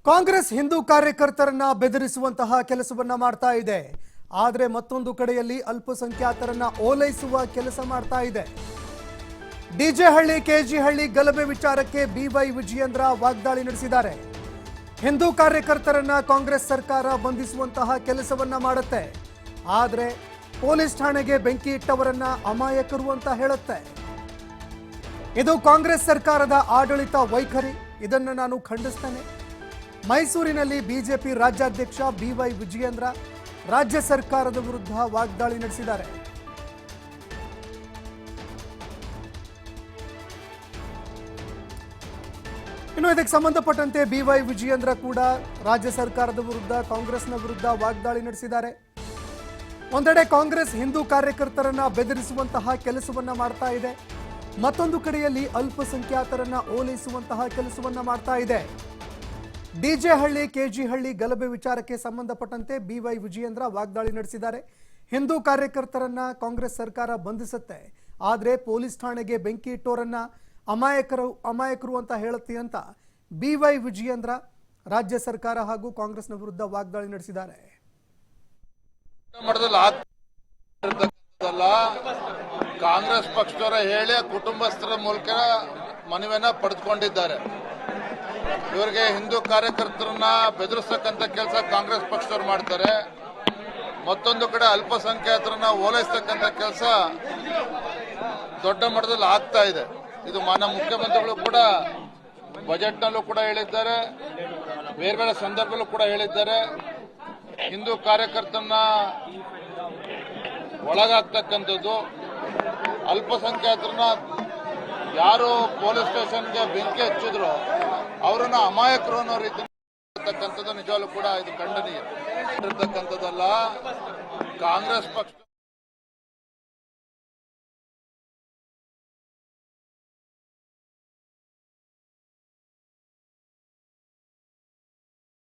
ಕಾಂಗ್ರೆಸ್ ಹಿಂದೂ ಕಾರ್ಯಕರ್ತರನ್ನ ಬೆದರಿಸುವಂತಹ ಕೆಲಸವನ್ನ ಮಾಡ್ತಾ ಇದೆ. ಆದರೆ ಮತ್ತೊಂದು ಕಡೆಯಲ್ಲಿ ಅಲ್ಪಸಂಖ್ಯಾತರನ್ನ ಓಲೈಸುವ ಕೆಲಸ ಮಾಡ್ತಾ ಇದೆ. ಡಿಜೆ ಹಳ್ಳಿ ಕೆಜಿ ಹಳ್ಳಿ ಗಲಭೆ ವಿಚಾರಕ್ಕೆ ಬಿವೈ ವಿಜಯೇಂದ್ರ ವಾಗ್ದಾಳಿ ನಡೆಸಿದ್ದಾರೆ. ಹಿಂದೂ ಕಾರ್ಯಕರ್ತರನ್ನ ಕಾಂಗ್ರೆಸ್ ಸರ್ಕಾರ ಬಂಧಿಸುವಂತಹ ಕೆಲಸವನ್ನ ಮಾಡುತ್ತೆ. ಆದರೆ ಪೊಲೀಸ್ ಠಾಣೆಗೆ ಬೆಂಕಿ ಇಟ್ಟವರನ್ನ ಅಮಾಯಕರು ಅಂತ ಹೇಳುತ್ತೆ. ಇದು ಕಾಂಗ್ರೆಸ್ ಸರ್ಕಾರದ ಆಡಳಿತ ವೈಖರಿ. ಇದನ್ನು ನಾನು ಖಂಡಿಸ್ತೇನೆ. ಮೈಸೂರಿನಲ್ಲಿ ಬಿಜೆಪಿ ರಾಜ್ಯಾಧ್ಯಕ್ಷ ಬಿವೈ ವಿಜಯೇಂದ್ರ ರಾಜ್ಯ ಸರ್ಕಾರದ ವಿರುದ್ಧ ವಾಗ್ದಾಳಿ ನಡೆಸಿದ್ದಾರೆ. ಇನ್ನು ಇದಕ್ಕೆ ಸಂಬಂಧಪಟ್ಟಂತೆ ಬಿವೈ ವಿಜಯೇಂದ್ರ ಕೂಡ ರಾಜ್ಯ ಸರ್ಕಾರದ ವಿರುದ್ಧ ಕಾಂಗ್ರೆಸ್ನ ವಿರುದ್ಧ ವಾಗ್ದಾಳಿ ನಡೆಸಿದ್ದಾರೆ. ಒಂದೆಡೆ ಕಾಂಗ್ರೆಸ್ ಹಿಂದೂ ಕಾರ್ಯಕರ್ತರನ್ನ ಬೆದರಿಸುವಂತಹ ಕೆಲಸವನ್ನ ಮಾಡ್ತಾ ಇದೆ. ಮತ್ತೊಂದು ಕಡೆಯಲ್ಲಿ ಅಲ್ಪಸಂಖ್ಯಾತರನ್ನ ಓಲೈಸುವಂತಹ ಕೆಲಸವನ್ನ ಮಾಡ್ತಾ ಇದೆ. ಡಿಜೆ ಹಳ್ಳಿ ಕೆಜಿ ಹಳ್ಳಿ ಗಲಭೆ ವಿಚಾರಕ್ಕೆ ಸಂಬಂಧಪಟ್ಟಂತೆ ಬಿವೈ ವಿಜಯೇಂದ್ರ ವಾಗ್ದಾಳಿ ನಡೆಸಿದ್ದಾರೆ. ಹಿಂದೂ ಕಾರ್ಯಕರ್ತರನ್ನ ಕಾಂಗ್ರೆಸ್ ಸರ್ಕಾರ ಬಂಧಿಸುತ್ತೆ, ಆದರೆ ಪೊಲೀಸ್ ಠಾಣೆಗೆ ಬೆಂಕಿ ಇಟ್ಟೋರನ್ನ ಅಮಾಯಕರು ಅಂತ ಹೇಳುತ್ತೆ ಅಂತ ಬಿವೈ ವಿಜಯೇಂದ್ರ ರಾಜ್ಯ ಸರ್ಕಾರ ಹಾಗೂ ಕಾಂಗ್ರೆಸ್ನ ವಿರುದ್ಧ ವಾಗ್ದಾಳಿ ನಡೆಸಿದ್ದಾರೆ. ಕಾಂಗ್ರೆಸ್ ಪಕ್ಷದವರ ಹೇಳಿ ಕುಟುಂಬಸ್ಥರ ಮೂಲಕ ಮನವಿಯನ್ನ ಪಡೆದುಕೊಂಡಿದ್ದಾರೆ. ಇವರಿಗೆ ಹಿಂದೂ ಕಾರ್ಯಕರ್ತರನ್ನ ಬೆದರಿಸತಕ್ಕಂಥ ಕೆಲಸ ಕಾಂಗ್ರೆಸ್ ಪಕ್ಷದವ್ರು ಮಾಡ್ತಾರೆ. ಮತ್ತೊಂದು ಕಡೆ ಅಲ್ಪಸಂಖ್ಯಾತರನ್ನ ಓಲೈಸತಕ್ಕಂಥ ಕೆಲಸ ದೊಡ್ಡ ಮಟ್ಟದಲ್ಲಿ ಆಗ್ತಾ ಇದೆ. ಇದು ಮಾನ್ಯ ಮುಖ್ಯಮಂತ್ರಿಗಳು ಕೂಡ ಬಜೆಟ್ನಲ್ಲೂ ಕೂಡ ಹೇಳಿದ್ದಾರೆ, ಬೇರೆ ಬೇರೆ ಸಂದರ್ಭದಲ್ಲೂ ಕೂಡ ಹೇಳಿದ್ದಾರೆ. ಹಿಂದೂ ಕಾರ್ಯಕರ್ತರನ್ನ ಒಳಗಾಗ್ತಕ್ಕಂಥದ್ದು, ಅಲ್ಪಸಂಖ್ಯಾತರನ್ನ ಯಾರು ಪೊಲೀಸ್ ಸ್ಟೇಷನ್ಗೆ ಬೆಂಕಿ ಹಚ್ಚಿದ್ರು ಅವರನ್ನ ಅಮಾಯಕರು ಅನ್ನೋ ರೀತಿ ನಿಜವಾಗ್ಲೂ ಕೂಡ ಇದು ಖಂಡನೀಯ. ಕಾಂಗ್ರೆಸ್ ಪಕ್ಷ